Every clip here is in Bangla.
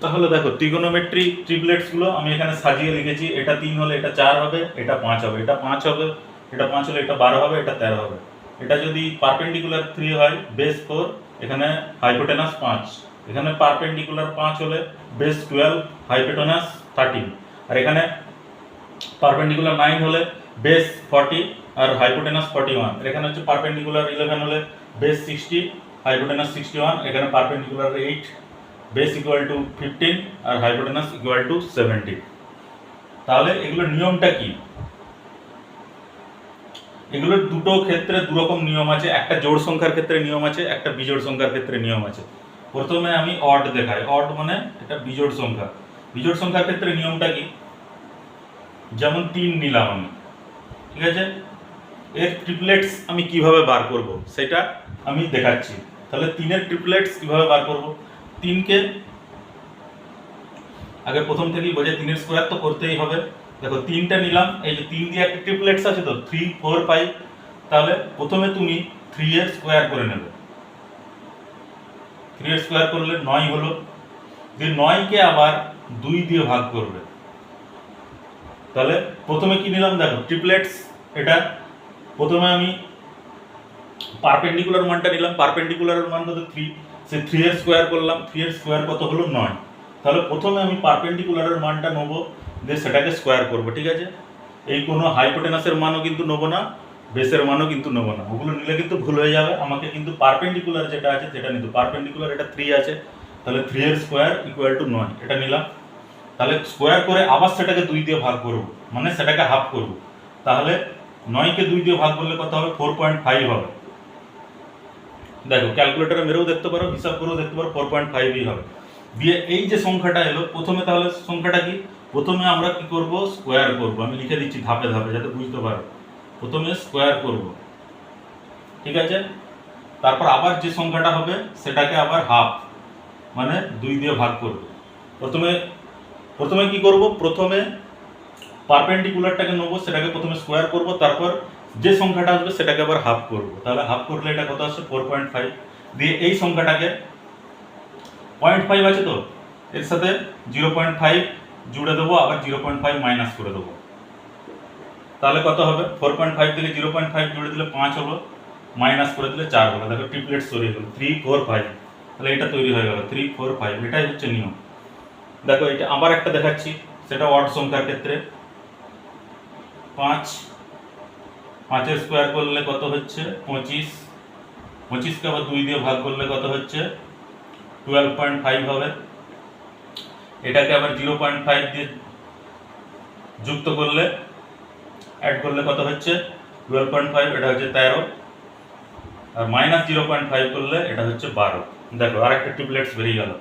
তাহলে দেখো ট্রিগোনোমেট্রি ট্রিপলেটসগুলো আমি এখানে সাজিয়ে লিখেছি। এটা 3 হলে এটা 4 হবে, এটা 5 হবে, এটা 5 হবে, এটা 5 হলে এটা 12 হবে, এটা 13 হবে। এটা যদি পারপেন্ডিকুলার 3 হয়, বেস 4, এখানে হাইপোটেনাস 5, এখানে পারপেন্ডিকুলার 5 হলে বেস 12, হাইপোটেনাস 13, আর এখানে পারপেন্ডিকুলার 9 হলে বেস 40 আর হাইপোটেনাস 41, আর এখানে হচ্ছে পারপেন্ডিকুলার 11 হলে বেস 60, হাইপোটেনাস 61, এখানে পারপেন্ডিকুলার 8, বেস ইকুয়াল টু 15 আর হাইপোটেনাস ইকুয়াল টু 70। তাহলে এগুলোর নিয়মটা কি? এগুলোর দুটো ক্ষেত্রে দুরকম নিয়ম আছে। একটা জোড় সংখ্যার ক্ষেত্রে নিয়ম আছে, একটা বিজোড় সংখ্যার ক্ষেত্রে নিয়ম আছে। প্রথমে আমি অড দেখাই। অড মানে এটা বিজোড় সংখ্যা। বিজোড় সংখ্যার ক্ষেত্রে নিয়মটা কি? যেমন 3 নিলাম আমি, ঠিক আছে, এর ট্রিপলেটস আমি কিভাবে বার করব সেটা আমি দেখাচ্ছি। তাহলে 3-এর ট্রিপলেটস কিভাবে বার করব? 3কে আগে প্রথম থেকেই বোঝে, 3-এর স্কোয়ার তো করতেই হবে। দেখো 3টা নিলাম, এই যে 3 দিয়ে একটা ট্রিপলেটস আছে তো 3, 4, 5। তাহলে প্রথমে তুমি 3-এর স্কোয়ার করে নেবে। 3-এর স্কোয়ার করলে 9 হলো। দিয়ে 9কে আবার 2 দিয়ে ভাগ করবে। তাহলে প্রথমে কি নিলাম দেখো ট্রিপলেটস। এটা প্রথমে আমি পারপেন্ডিকুলার মানটা নিলাম। পারপেন্ডিকুলারের মান কত? 3। সে 3-এর স্কোয়ার করলাম। 3-এর স্কোয়ার কত হলো? 9। তাহলে প্রথমে আমি পারপেন্ডিকুলারের মানটা নেবো, দিয়ে সেটাকে স্কোয়ার করব, ঠিক আছে। এই কোনো হাইপোটেনাসের মানও কিন্তু নেবো না, বেসের মানও কিন্তু নেবো না, ওগুলো নিলে কিন্তু ভুল হয়ে যাবে। আমাকে কিন্তু পারপেন্ডিকুলার যেটা আছে সেটা নিতে। পারপেন্ডিকুলার এটা 3 আছে, তাহলে 3-এর স্কোয়ার ইকুয়াল টু 9, এটা নিলাম। তাহলে স্কোয়ার করে আবার সেটাকে 2 দিয়ে ভাগ করব, মানে সেটাকে হাফ করব। তাহলে 9কে 2 দিয়ে ভাগ করলে কত হবে? 4.5 হবে। দেখো ক্যালকুলেটরে মেরেও দেখতে পারো, হিসাব করেও দেখতে পারো, 4.5ই হবে। দিয়ে এই যে সংখ্যাটা এলো প্রথমে, তাহলে সংখ্যাটা কি? প্রথমে আমরা কি করব? স্কোয়ার করব। আমি লিখে দিচ্ছি ধাপে ধাপে যাতে বুঝতে পারো। প্রথমে স্কোয়ার করব, ঠিক আছে। তারপর আবার যে সংখ্যাটা হবে সেটাকে আবার হাফ, মানে 2 দিয়ে ভাগ করব। প্রথমে কি করব? প্রথমে পারপেন্ডিকুলারটাকে নেবো, সেটাকে প্রথমে স্কোয়ার করব, তারপর যে সংখ্যাটা আসবে সেটাকে আবার হাফ করব। তাহলে হাফ করলে এটা কত আসছে? 4.5। দিয়ে এই সংখ্যাটাকে 0.5 আছে তো, এর সাথে 0.5 জুড়ে দেবো, আবার 0.5 মাইনাস করে দেবো। তাহলে কত হবে? 4.5 থেকে 0.5 জুড়ে দিলে 5 হলো, মাইনাস করে দিলে 4 হলো। দেখো ট্রিপলেটস তৈরি হয়ে গেল 3, 4, 5। তাহলে এটা তৈরি হয়ে গেল 3, 4, 5। এটাই হচ্ছে নিয়ম। দেখো এটা আবার একটা দেখাচ্ছি, সেটা অড সংখ্যার ক্ষেত্রে। 5-এর স্কোয়ার করলে কত হচ্ছে? 25। 25কে আবার 2 দিয়ে ভাগ করলে কত হচ্ছে? 12.5 হবে। এটাকে আবার 0.5 দিয়ে যুক্ত করলে, অ্যাড করলে কত হচ্ছে? 12.5, এটা হচ্ছে 13। আর মাইনাস 0.5 করলে এটা হচ্ছে 12। দেখো আর একটা ট্রিপলেটস বেরিয়ে গেল।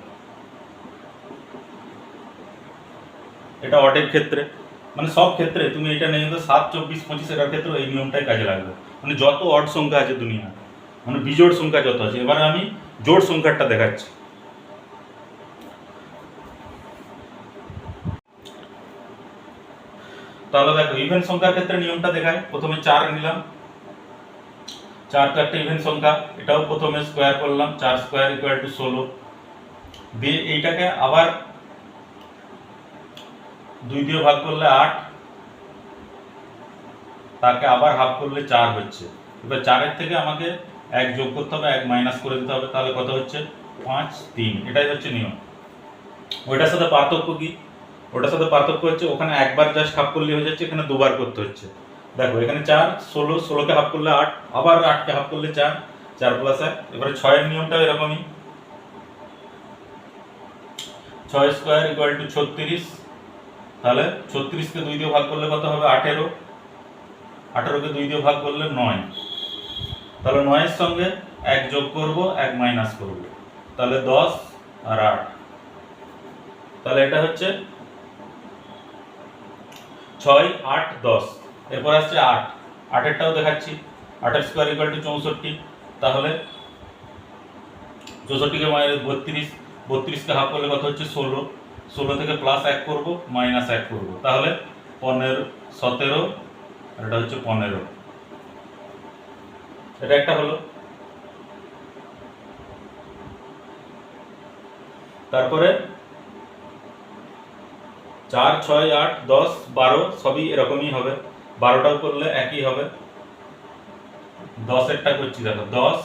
এটা অডের ক্ষেত্রে, মানে সব ক্ষেত্রে তুমি এটা নেই, কিন্তু 7, 24, 25 এটার ক্ষেত্রে এই নিয়মটাই কাজে লাগবে। মানে যত অড সংখ্যা আছে দুনিয়া, মানে বিজোড় সংখ্যা যত আছে। এবারে আমি জোড় সংখ্যাটা দেখাচ্ছি। তাহলে দেখো ইভেন সংখ্যার ক্ষেত্রে নিয়মটা দেখায়। প্রথমে 4 নিলাম, 4 তো একটা ইভেন সংখ্যা, এটাও প্রথমে স্কোয়ার করলাম, 4 স্কোয়ার ইকুয়াল টু 16। দিয়ে এইটাকে আবার 2 দিয়ে ভাগ করলে 8, তাকে আবার হাফ করলে 4 হচ্ছে। এবার 4-এর থেকে আমাকে 1 যোগ করতে হবে, 1 মাইনাস করে দিতে হবে। তাহলে কত হচ্ছে? 5, 3। এটাই হচ্ছে নিয়ম। ওইটার সাথে পার্থক্য কি? ওটার সাথে পার্থক্য হচ্ছে ওখানে একবার জাস্ট হাফ করলে হয়ে যাচ্ছে, এখানে দুবার করতে হচ্ছে। দেখো এখানে 4, 16, 16কে হাফ করলে 8, আবার 8কে হাফ করলে 4, 4 + 1। এবারে 6-এর নিয়মটাও এরকমই। 6 স্কোয়ার ইকুয়াল টু 36। তাহলে 36কে 2 দিয়ে ভাগ করলে কত হবে? 18। 18কে 2 দিয়ে ভাগ করলে 9। তাহলে 9-এর সঙ্গে 1 যোগ করব, 1 মাইনাস করব। তাহলে 10 আর 8। তাহলে এটা হচ্ছে 6, 8, 10। এরপর আসছে 8। 8-এরটাও দেখাচ্ছি। 8-এর স্কোয়ার ইকুয়াল টু 64। তাহলে 64কে মাইনাস 32, 32কে হাফ করলে কত হচ্ছে? 16। 16 থেকে প্লাস 1 করব, মাইনাস 1 করব। তাহলে 15, 17, আর এটা হচ্ছে 15। এটা একটা হলো। তারপরে 4, 6, 8, 10, 12 সবই এরকমই হবে, 12টাও করলে একই হবে। 10এরটা করছি দেখো, 10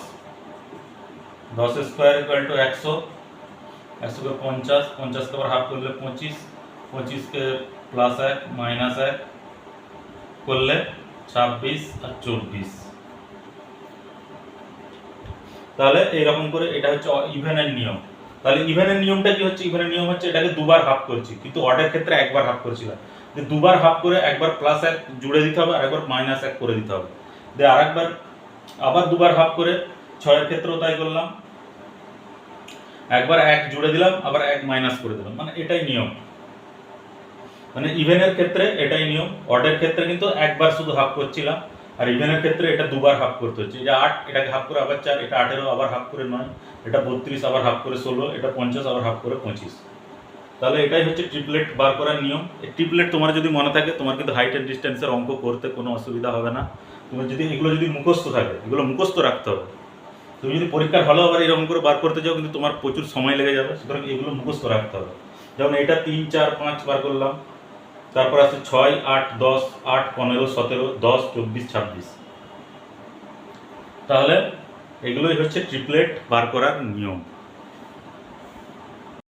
স্কোয়ার ইকুয়াল টু 100, 100 কে 50, 50 কে আবার হাফ করলে 25, 25 কে +1 -1 করলে 26 আর 24। তাহলে এইরকম করে এটা হচ্ছে ইভেনের নিয়ম। তাহলে ইভেনের নিয়মটা কি হচ্ছে? ইভেনের নিয়ম হচ্ছে এটাকে দুবার হাফ করছি, কিন্তু অডের ক্ষেত্রে একবার হাফ করছিলাম। যে দুবার হাফ করে একবার +1 জুড়ে দিতে হবে আর একবার -1 করে দিতে হবে। দিয়ে আরেকবার আবার দুবার হাফ করে 6 এর ক্ষেত্রেও তাই করলাম, একবার 1 জুড়ে দিলাম আবার 1 মাইনাস করে দিলাম, মানে এটাই নিয়ম। মানে ইভেনের ক্ষেত্রে এটাই নিয়ম, অডের ক্ষেত্রে কিন্তু একবার শুধু হাফ করছিলাম, আর ইভেনের ক্ষেত্রে এটা দুবার হাফ করতে হচ্ছে। এটা 8, এটাকে হাফ করে আবার 4, এটা 18 আবার হাফ করে 9, এটা 32 আবার হাফ করে 16, এটা 50 আবার হাফ করে 25। তাহলে এটাই হচ্ছে ট্রিপলেট বার করার নিয়ম। এই ট্রিপলেট তোমার যদি মনে থাকে, তোমার কিন্তু হাইট অ্যান্ড ডিস্টেন্সের অঙ্ক করতে কোনো অসুবিধা হবে না। তুমি যদি এগুলো যদি মুখস্থ থাকে, এগুলো মুখস্থ রাখতে হবে। তুমি যদি পরীক্ষার হলেও আবার এরকম করে বার করতে যাও, কিন্তু তোমার প্রচুর সময় লেগে যাবে, সুতরাং এগুলো মুখস্থ রাখতে হবে। যেমন এটা 3, 4, 5 বার করলাম, তারপর আছে 6, 8, 10, 8, 15, 17, 10, 24, 26। তাহলে এগুলোই হচ্ছে ট্রিপলেট বার করার নিয়ম।